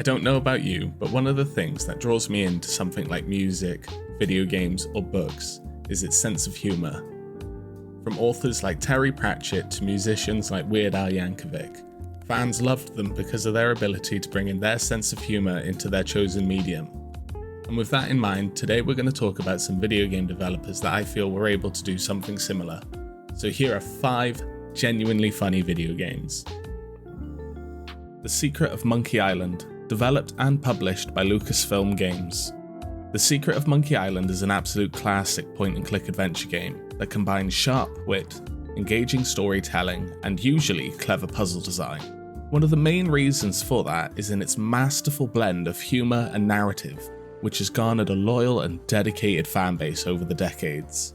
I don't know about you, but one of the things that draws me into something like music, video games, or books is its sense of humour. From authors like Terry Pratchett to musicians like Weird Al Yankovic, fans loved them because of their ability to bring in their sense of humour into their chosen medium. And with that in mind, today we're going to talk about some video game developers that I feel were able to do something similar. So here are 5 genuinely funny video games. The Secret of Monkey Island, developed and published by Lucasfilm Games. The Secret of Monkey Island is an absolute classic point-and-click adventure game that combines sharp wit, engaging storytelling, and usually clever puzzle design. One of the main reasons for that is in its masterful blend of humour and narrative, which has garnered a loyal and dedicated fanbase over the decades.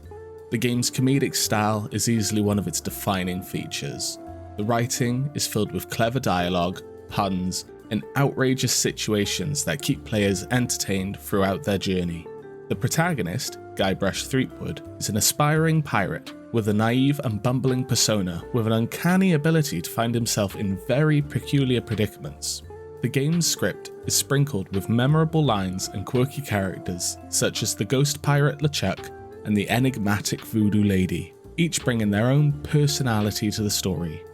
The game's comedic style is easily one of its defining features. The writing is filled with clever dialogue, puns, and outrageous situations that keep players entertained throughout their journey. The protagonist, Guybrush Threepwood, is an aspiring pirate with a naive and bumbling persona with an uncanny ability to find himself in very peculiar predicaments. The game's script is sprinkled with memorable lines and quirky characters such as the ghost pirate LeChuck and the enigmatic voodoo lady, each bringing their own personality to the story.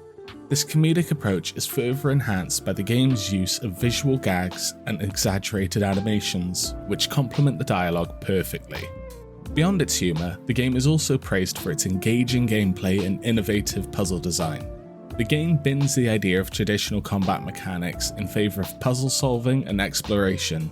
This comedic approach is further enhanced by the game's use of visual gags and exaggerated animations, which complement the dialogue perfectly. Beyond its humour, the game is also praised for its engaging gameplay and innovative puzzle design. The game bins the idea of traditional combat mechanics in favour of puzzle solving and exploration,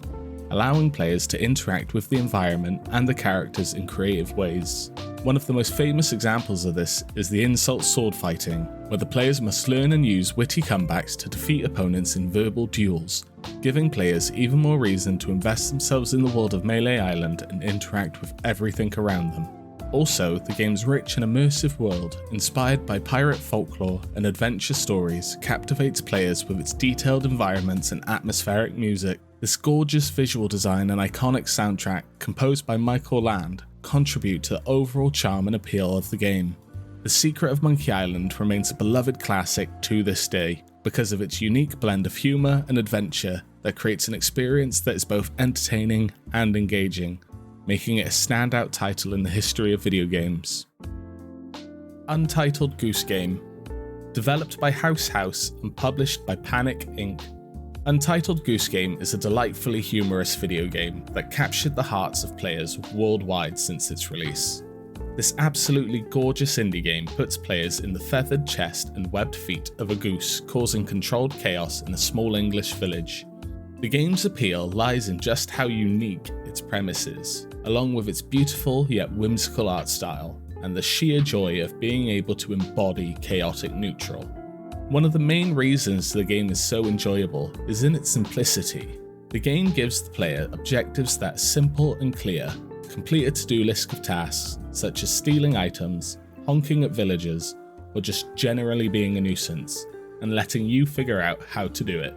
allowing players to interact with the environment and the characters in creative ways. One of the most famous examples of this is the insult sword fighting, where the players must learn and use witty comebacks to defeat opponents in verbal duels, giving players even more reason to invest themselves in the world of Melee Island and interact with everything around them. Also, the game's rich and immersive world, inspired by pirate folklore and adventure stories, captivates players with its detailed environments and atmospheric music. This gorgeous visual design and iconic soundtrack, composed by Michael Land, contribute to the overall charm and appeal of the game. The Secret of Monkey Island remains a beloved classic to this day because of its unique blend of humour and adventure that creates an experience that is both entertaining and engaging, making it a standout title in the history of video games. Untitled Goose Game, developed by House and published by Panic Inc. Untitled Goose Game is a delightfully humorous video game that captured the hearts of players worldwide since its release. This absolutely gorgeous indie game puts players in the feathered chest and webbed feet of a goose, causing controlled chaos in a small English village. The game's appeal lies in just how unique its premise is, along with its beautiful yet whimsical art style, and the sheer joy of being able to embody chaotic neutral. One of the main reasons the game is so enjoyable is in its simplicity. The game gives the player objectives that are simple and clear: complete a to-do list of tasks, such as stealing items, honking at villagers, or just generally being a nuisance, and letting you figure out how to do it.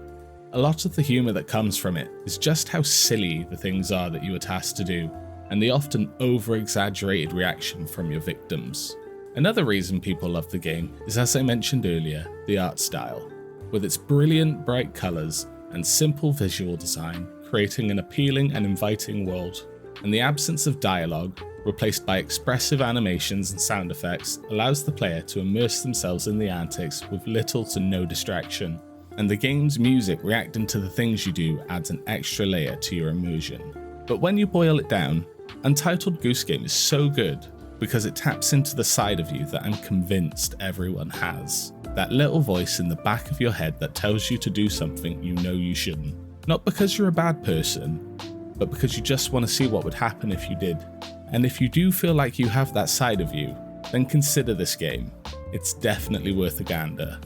A lot of the humour that comes from it is just how silly the things are that you are tasked to do, and the often over-exaggerated reaction from your victims. Another reason people love the game is, as I mentioned earlier, the art style, with its brilliant bright colours and simple visual design, creating an appealing and inviting world. And the absence of dialogue, replaced by expressive animations and sound effects, allows the player to immerse themselves in the antics with little to no distraction. And the game's music reacting to the things you do adds an extra layer to your immersion. But when you boil it down, Untitled Goose Game is so good because it taps into the side of you that I'm convinced everyone has. That little voice in the back of your head that tells you to do something you know you shouldn't. Not because you're a bad person, but because you just want to see what would happen if you did. And if you do feel like you have that side of you, then consider this game. It's definitely worth a gander.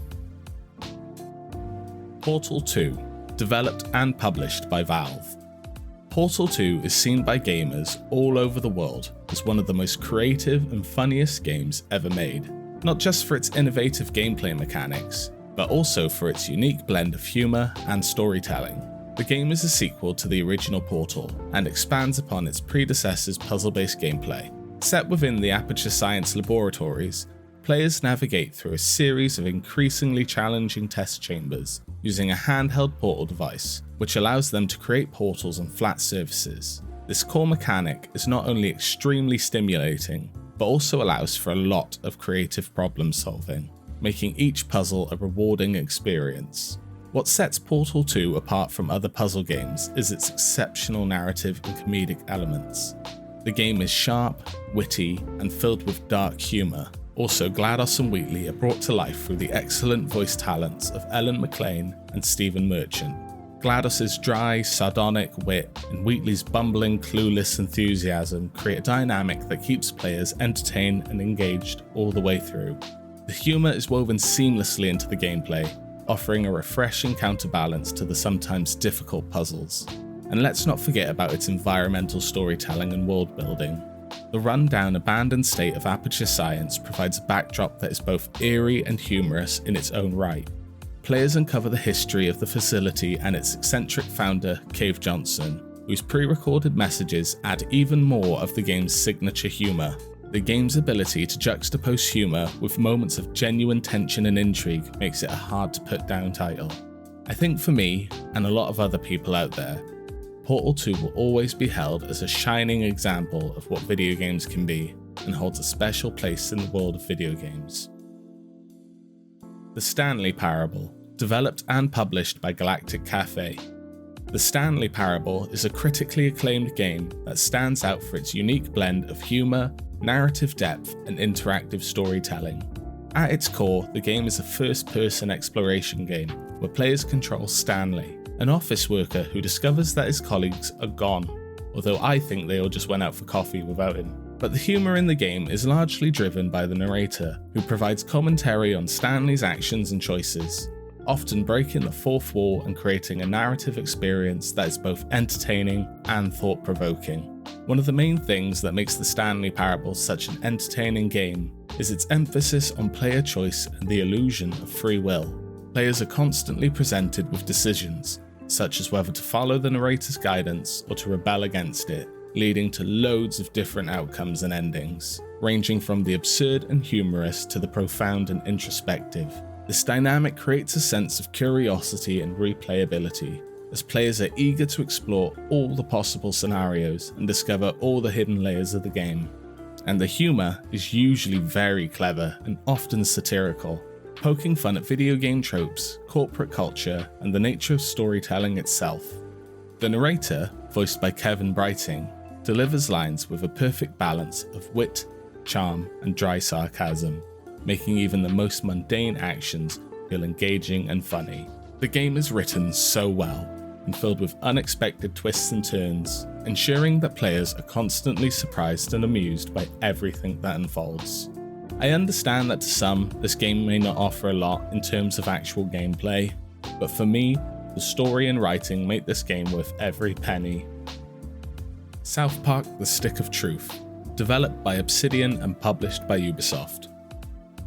Portal 2, developed and published by Valve. Portal 2 is seen by gamers all over the world as one of the most creative and funniest games ever made, not just for its innovative gameplay mechanics, but also for its unique blend of humour and storytelling. The game is a sequel to the original Portal and expands upon its predecessor's puzzle-based gameplay. Set within the Aperture Science laboratories, players navigate through a series of increasingly challenging test chambers using a handheld portal device, which allows them to create portals on flat surfaces. This core mechanic is not only extremely stimulating, but also allows for a lot of creative problem solving, making each puzzle a rewarding experience. What sets Portal 2 apart from other puzzle games is its exceptional narrative and comedic elements. The game is sharp, witty, and filled with dark humour. Also, GLaDOS and Wheatley are brought to life through the excellent voice talents of Ellen McLean and Stephen Merchant. GLaDOS's dry, sardonic wit and Wheatley's bumbling, clueless enthusiasm create a dynamic that keeps players entertained and engaged all the way through. The humour is woven seamlessly into the gameplay, offering a refreshing counterbalance to the sometimes difficult puzzles. And let's not forget about its environmental storytelling and world building. The run-down, abandoned state of Aperture Science provides a backdrop that is both eerie and humorous in its own right. Players uncover the history of the facility and its eccentric founder, Cave Johnson, whose pre-recorded messages add even more of the game's signature humour. The game's ability to juxtapose humour with moments of genuine tension and intrigue makes it a hard-to-put-down title. I think for me, and a lot of other people out there, Portal 2 will always be held as a shining example of what video games can be, and holds a special place in the world of video games. The Stanley Parable, developed and published by Galactic Cafe. The Stanley Parable is a critically acclaimed game that stands out for its unique blend of humour, narrative depth, and interactive storytelling. At its core, the game is a first-person exploration game where players control Stanley, an office worker who discovers that his colleagues are gone, although I think they all just went out for coffee without him. But the humour in the game is largely driven by the narrator, who provides commentary on Stanley's actions and choices, often breaking the fourth wall and creating a narrative experience that is both entertaining and thought-provoking. One of the main things that makes the Stanley Parable such an entertaining game is its emphasis on player choice and the illusion of free will. Players are constantly presented with decisions, such as whether to follow the narrator's guidance or to rebel against it, leading to loads of different outcomes and endings, ranging from the absurd and humorous to the profound and introspective. This dynamic creates a sense of curiosity and replayability, as players are eager to explore all the possible scenarios and discover all the hidden layers of the game. And the humour is usually very clever and often satirical, poking fun at video game tropes, corporate culture, and the nature of storytelling itself. The narrator, voiced by Kevin Brighting, delivers lines with a perfect balance of wit, charm, and dry sarcasm, making even the most mundane actions feel engaging and funny. The game is written so well, and filled with unexpected twists and turns, ensuring that players are constantly surprised and amused by everything that unfolds. I understand that to some, this game may not offer a lot in terms of actual gameplay, but for me, the story and writing make this game worth every penny. South Park: The Stick of Truth, developed by Obsidian and published by Ubisoft.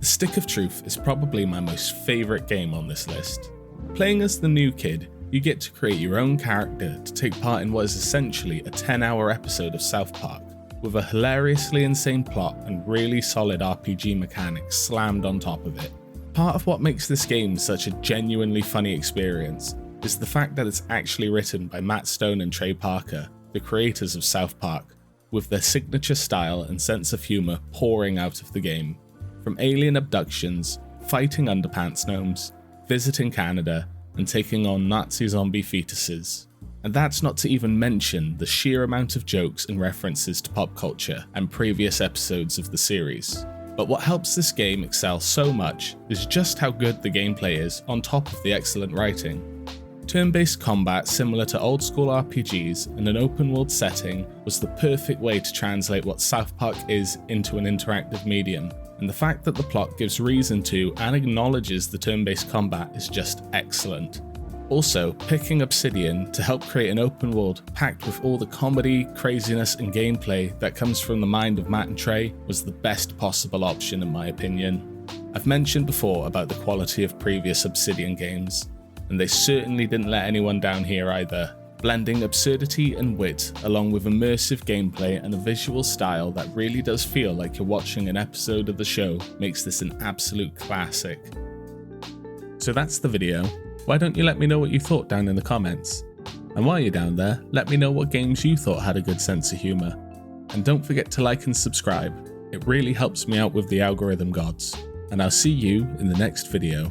The Stick of Truth is probably my most favourite game on this list. Playing as the new kid, you get to create your own character to take part in what is essentially a 10-hour episode of South Park, with a hilariously insane plot and really solid RPG mechanics slammed on top of it. Part of what makes this game such a genuinely funny experience is the fact that it's actually written by Matt Stone and Trey Parker, the creators of South Park, with their signature style and sense of humour pouring out of the game. From alien abductions, fighting underpants gnomes, visiting Canada, and taking on Nazi zombie fetuses. And that's not to even mention the sheer amount of jokes and references to pop culture and previous episodes of the series. But what helps this game excel so much is just how good the gameplay is on top of the excellent writing. Turn-based combat similar to old school RPGs in an open world setting was the perfect way to translate what South Park is into an interactive medium, and the fact that the plot gives reason to and acknowledges the turn-based combat is just excellent. Also, picking Obsidian to help create an open world packed with all the comedy, craziness, and gameplay that comes from the mind of Matt and Trey was the best possible option in my opinion. I've mentioned before about the quality of previous Obsidian games, and they certainly didn't let anyone down here either. Blending absurdity and wit, along with immersive gameplay and a visual style that really does feel like you're watching an episode of the show, makes this an absolute classic. So that's the video. Why don't you let me know what you thought down in the comments? And while you're down there, let me know what games you thought had a good sense of humour. And don't forget to like and subscribe, it really helps me out with the algorithm gods. And I'll see you in the next video.